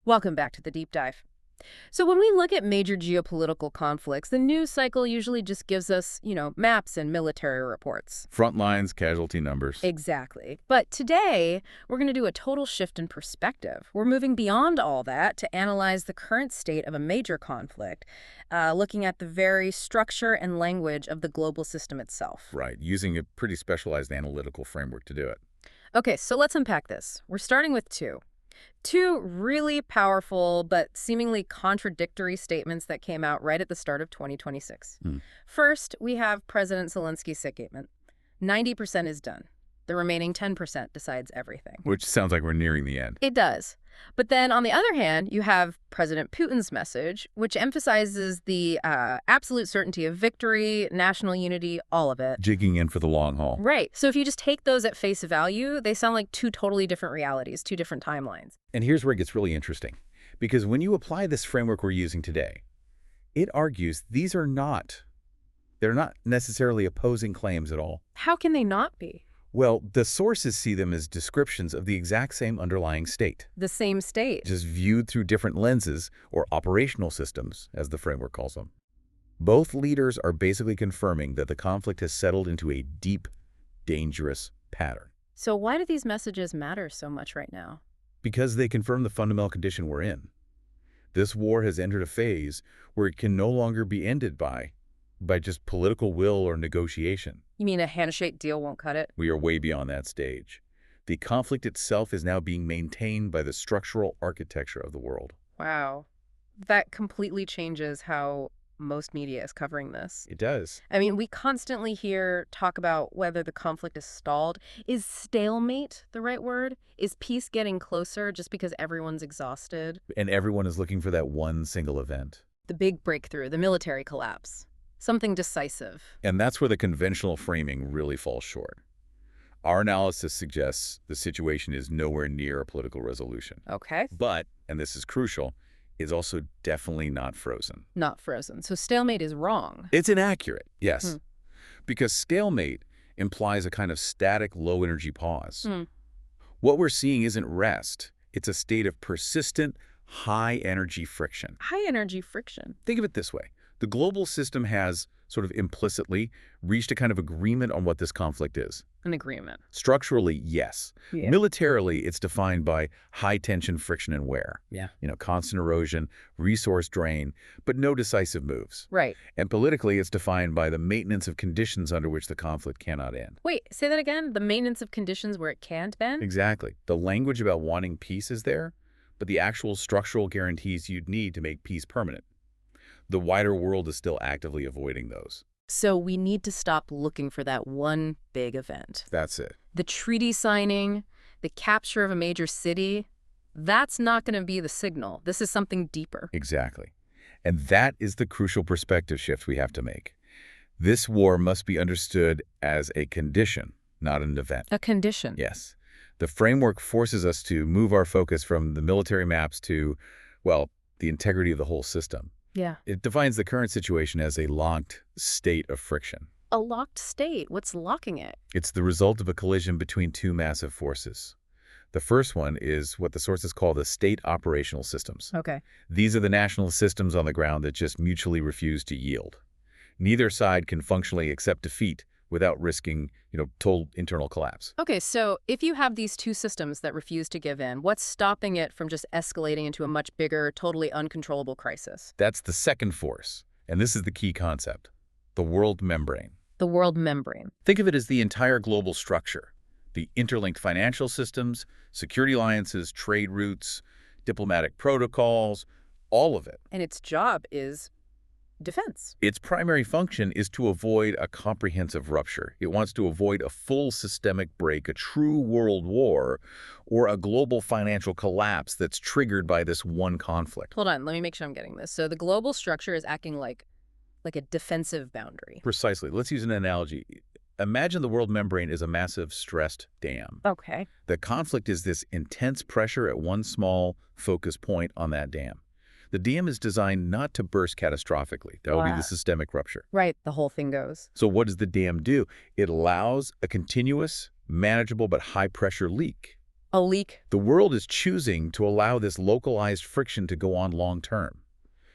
Welcome back to the deep dive. So when we look at major geopolitical conflicts, the news cycle usually just gives us, maps and military reports. Front lines, casualty numbers. Exactly. But today, we're going to do a total shift in perspective. We're moving beyond all that to analyze the current state of a major conflict, looking at the very structure and language of the global system itself. Right, using a pretty specialized analytical framework to do it. Okay, so let's unpack this. We're starting with two really powerful but seemingly contradictory statements that came out right at the start of 2026. First, we have President Zelensky's statement. 90% is done. The remaining 10% decides everything. Which sounds like we're nearing the end. It does. But then, on the other hand, you have President Putin's message, which emphasizes the absolute certainty of victory, national unity, all of it. Jigging in for the long haul. Right. So if you just take those at face value, they sound like two totally different realities, two different timelines. And here's where it gets really interesting. Because when you apply this framework we're using today, it argues they're not necessarily opposing claims at all. How can they not be? Well, the sources see them as descriptions of the exact same underlying state. The same state. Just viewed through different lenses, or operational systems, as the framework calls them. Both leaders are basically confirming that the conflict has settled into a deep, dangerous pattern. So why do these messages matter so much right now? Because they confirm the fundamental condition we're in. This war has entered a phase where it can no longer be ended by just political will or negotiation. You mean a handshake deal won't cut it? We are way beyond that stage. The conflict itself is now being maintained by the structural architecture of the world. Wow. That completely changes how most media is covering this. It does. I mean, we constantly hear talk about whether the conflict is stalled. Is stalemate the right word? Is peace getting closer just because everyone's exhausted? And everyone is looking for that one single event. The big breakthrough, the military collapse. Something decisive. And that's where the conventional framing really falls short. Our analysis suggests the situation is nowhere near a political resolution. Okay. But, and this is crucial, is also definitely not frozen. Not frozen. So stalemate is wrong. It's inaccurate, yes. Because stalemate implies a kind of static, low-energy pause. What we're seeing isn't rest. It's a state of persistent, high-energy friction. High-energy friction. Think of it this way. The global system has, sort of implicitly, reached a kind of agreement on what this conflict is. An agreement. Structurally, yes. Yeah. Militarily, it's defined by high-tension friction and wear. Yeah. Constant erosion, resource drain, but no decisive moves. Right. And politically, it's defined by the maintenance of conditions under which the conflict cannot end. Wait, say that again? The maintenance of conditions where it can't end? Exactly. The language about wanting peace is there, but the actual structural guarantees you'd need to make peace permanent. The wider world is still actively avoiding those. So we need to stop looking for that one big event. That's it. The treaty signing, the capture of a major city, that's not going to be the signal. This is something deeper. Exactly. And that is the crucial perspective shift we have to make. This war must be understood as a condition, not an event. A condition. Yes. The framework forces us to move our focus from the military maps to, well, the integrity of the whole system. Yeah. It defines the current situation as a locked state of friction. A locked state? What's locking it? It's the result of a collision between two massive forces. The first one is what the sources call the state operational systems. Okay. These are the national systems on the ground that just mutually refuse to yield. Neither side can functionally accept defeat without risking, total internal collapse. Okay, so if you have these two systems that refuse to give in, what's stopping it from just escalating into a much bigger, totally uncontrollable crisis? That's the second force, and this is the key concept, the world membrane. The world membrane. Think of it as the entire global structure, the interlinked financial systems, security alliances, trade routes, diplomatic protocols, all of it. And its job is defense. Its primary function is to avoid a comprehensive rupture. It wants to avoid a full systemic break, a true world war, or a global financial collapse that's triggered by this one conflict. Hold on, let me make sure I'm getting this. So the global structure is acting like a defensive boundary. Precisely. Let's use an analogy. Imagine the world membrane is a massive stressed dam. Okay. The conflict is this intense pressure at one small focus point on that dam. The dam is designed not to burst catastrophically. That would be the systemic rupture. Right, the whole thing goes. So what does the dam do? It allows a continuous, manageable, but high-pressure leak. A leak? The world is choosing to allow this localized friction to go on long-term,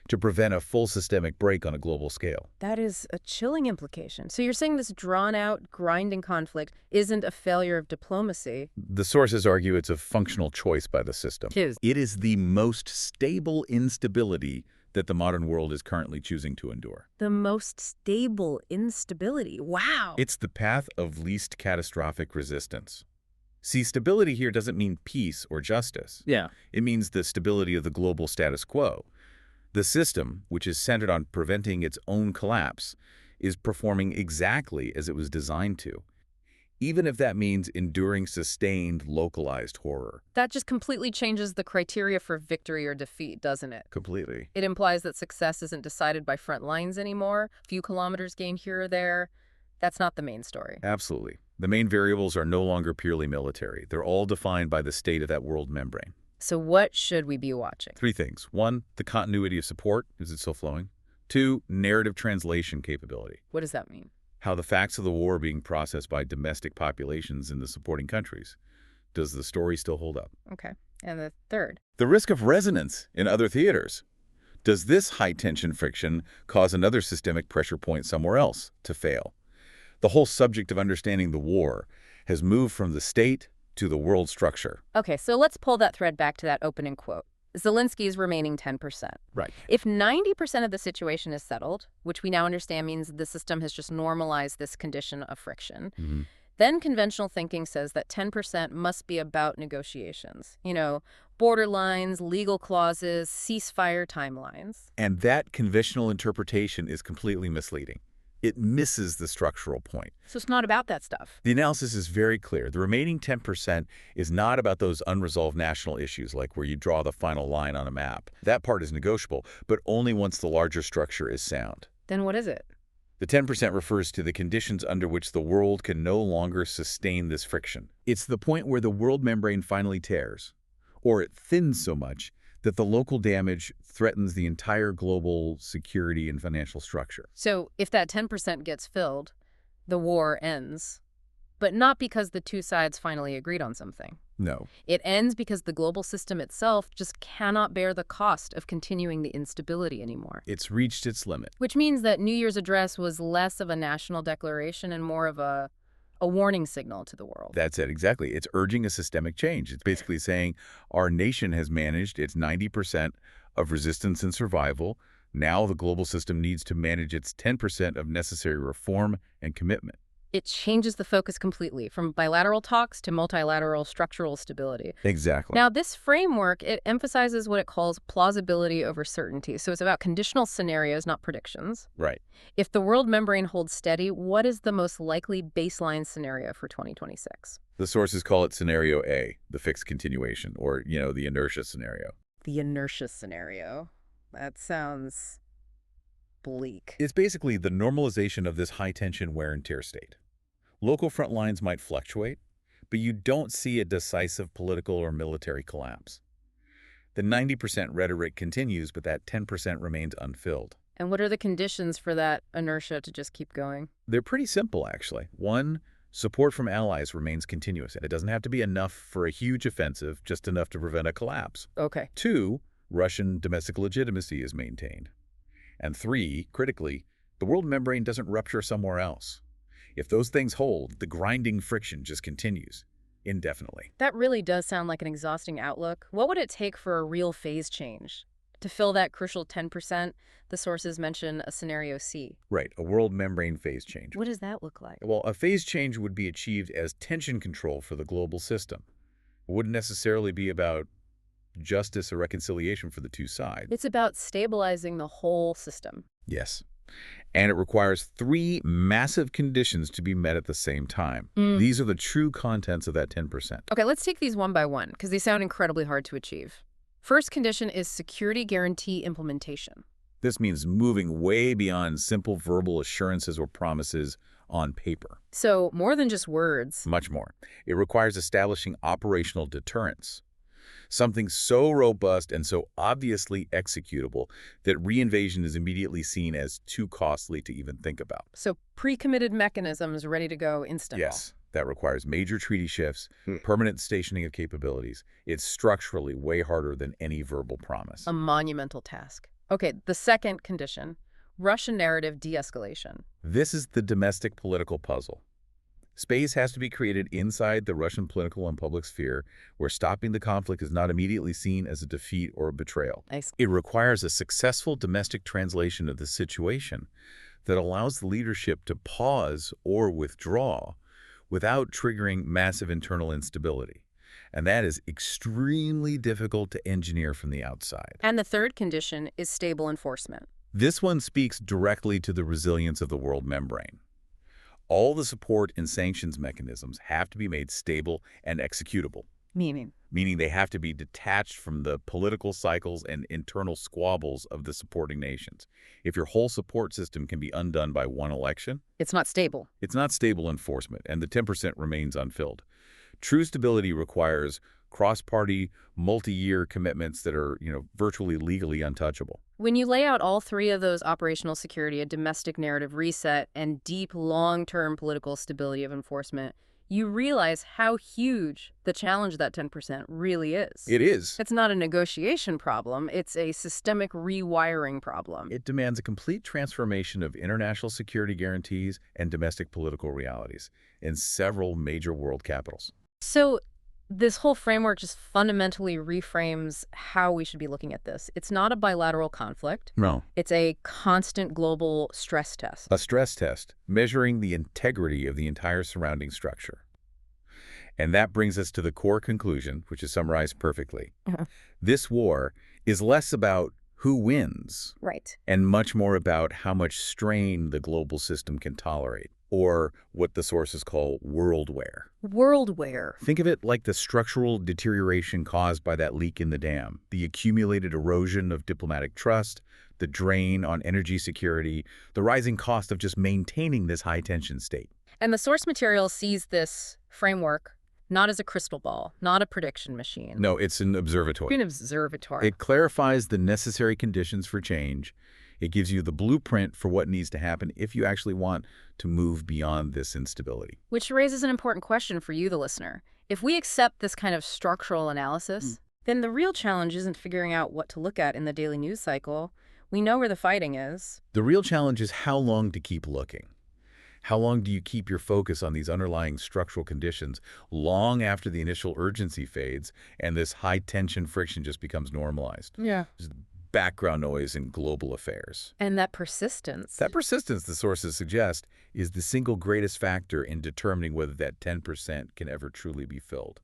to prevent a full systemic break on a global scale. That is a chilling implication. So you're saying this drawn-out, grinding conflict isn't a failure of diplomacy? The sources argue it's a functional choice by the system. It is the most stable instability that the modern world is currently choosing to endure. The most stable instability. Wow. It's the path of least catastrophic resistance. See, stability here doesn't mean peace or justice. Yeah. It means the stability of the global status quo. The system, which is centered on preventing its own collapse, is performing exactly as it was designed to, even if that means enduring sustained, localized horror. That just completely changes the criteria for victory or defeat, doesn't it? Completely. It implies that success isn't decided by front lines anymore, a few kilometers gained here or there. That's not the main story. Absolutely. The main variables are no longer purely military. They're all defined by the state of that world membrane. So what should we be watching? 3 things. 1, the continuity of support. Is it still flowing? 2, narrative translation capability. What does that mean? How the facts of the war are being processed by domestic populations in the supporting countries. Does the story still hold up? Okay. And the third? The risk of resonance in other theaters. Does this high-tension friction cause another systemic pressure point somewhere else to fail? The whole subject of understanding the war has moved from the state to the world structure. Okay, so let's pull that thread back to that opening quote. Zelensky's remaining 10%. Right. If 90% of the situation is settled, which we now understand means the system has just normalized this condition of friction, then conventional thinking says that 10% must be about negotiations. You know, border lines, legal clauses, ceasefire timelines. And that conventional interpretation is completely misleading. It misses the structural point. So it's not about that stuff. The analysis is very clear. The remaining 10% is not about those unresolved national issues, like where you draw the final line on a map. That part is negotiable, but only once the larger structure is sound. Then what is it? The 10% refers to the conditions under which the world can no longer sustain this friction. It's the point where the world membrane finally tears, or it thins so much that the local damage threatens the entire global security and financial structure. So if that 10% gets filled, the war ends, but not because the two sides finally agreed on something. No. It ends because the global system itself just cannot bear the cost of continuing the instability anymore. It's reached its limit. Which means that New Year's address was less of a national declaration and more of a warning signal to the world. That's it, exactly. It's urging a systemic change. It's basically saying our nation has managed its 90% of resistance and survival. Now the global system needs to manage its 10% of necessary reform and commitment. It changes the focus completely, from bilateral talks to multilateral structural stability. Exactly. Now, this framework, it emphasizes what it calls plausibility over certainty. So it's about conditional scenarios, not predictions. Right. If the world membrane holds steady, what is the most likely baseline scenario for 2026? The sources call it Scenario A, the fixed continuation, or, the inertia scenario. The inertia scenario. That sounds bleak. It's basically the normalization of this high-tension wear and tear state. Local front lines might fluctuate, but you don't see a decisive political or military collapse. The 90% rhetoric continues, but that 10% remains unfilled. And what are the conditions for that inertia to just keep going? They're pretty simple, actually. 1, support from allies remains continuous, and it doesn't have to be enough for a huge offensive, just enough to prevent a collapse. Okay. 2, Russian domestic legitimacy is maintained. And 3, critically, the world membrane doesn't rupture somewhere else. If those things hold, the grinding friction just continues indefinitely. That really does sound like an exhausting outlook. What would it take for a real phase change? To fill that crucial 10%, the sources mention a scenario C. Right, a world membrane phase change. What does that look like? Well, a phase change would be achieved as tension control for the global system. It wouldn't necessarily be about justice or reconciliation for the two sides. It's about stabilizing the whole system. Yes. And it requires 3 massive conditions to be met at the same time. These are the true contents of that 10%. Okay, let's take these one by one, because they sound incredibly hard to achieve. First condition is security guarantee implementation. This means moving way beyond simple verbal assurances or promises on paper. So more than just words. Much more. It requires establishing operational deterrence. Something so robust and so obviously executable that reinvasion is immediately seen as too costly to even think about. So pre-committed mechanisms ready to go instantly. Yes. That requires major treaty shifts, permanent stationing of capabilities. It's structurally way harder than any verbal promise. A monumental task. Okay, the second condition, Russian narrative de-escalation. This is the domestic political puzzle. Space has to be created inside the Russian political and public sphere, where stopping the conflict is not immediately seen as a defeat or a betrayal. It requires a successful domestic translation of the situation that allows the leadership to pause or withdraw without triggering massive internal instability. And that is extremely difficult to engineer from the outside. And the third condition is stable enforcement. This one speaks directly to the resilience of the world membrane. All the support and sanctions mechanisms have to be made stable and executable. Meaning They have to be detached from the political cycles and internal squabbles of the supporting nations. If your whole support system can be undone by one election, it's not stable. It's not stable enforcement, and the 10% remains unfilled. True stability requires cross-party, multi-year commitments that are, virtually legally untouchable. When you lay out all three of those, operational security, a domestic narrative reset, and deep, long-term political stability of enforcement, you realize how huge the challenge of that 10% really is. It is. It's not a negotiation problem. It's a systemic rewiring problem. It demands a complete transformation of international security guarantees and domestic political realities in several major world capitals. So this whole framework just fundamentally reframes how we should be looking at this. It's not a bilateral conflict. No. It's a constant global stress test. A stress test, measuring the integrity of the entire surrounding structure. And that brings us to the core conclusion, which is summarized perfectly. This war is less about who wins, right, and much more about how much strain the global system can tolerate, or what the sources call world wear. World wear. Think of it like the structural deterioration caused by that leak in the dam, the accumulated erosion of diplomatic trust, the drain on energy security, the rising cost of just maintaining this high-tension state. And the source material sees this framework not as a crystal ball, not a prediction machine. No, it's an observatory. An observatory. It clarifies the necessary conditions for change. It gives you the blueprint for what needs to happen if you actually want to move beyond this instability. Which raises an important question for you, the listener. If we accept this kind of structural analysis, then the real challenge isn't figuring out what to look at in the daily news cycle. We know where the fighting is. The real challenge is how long to keep looking. How long do you keep your focus on these underlying structural conditions long after the initial urgency fades and this high-tension friction just becomes normalized? Yeah. Just background noise in global affairs. And that persistence. That persistence, the sources suggest, is the single greatest factor in determining whether that 10% can ever truly be filled.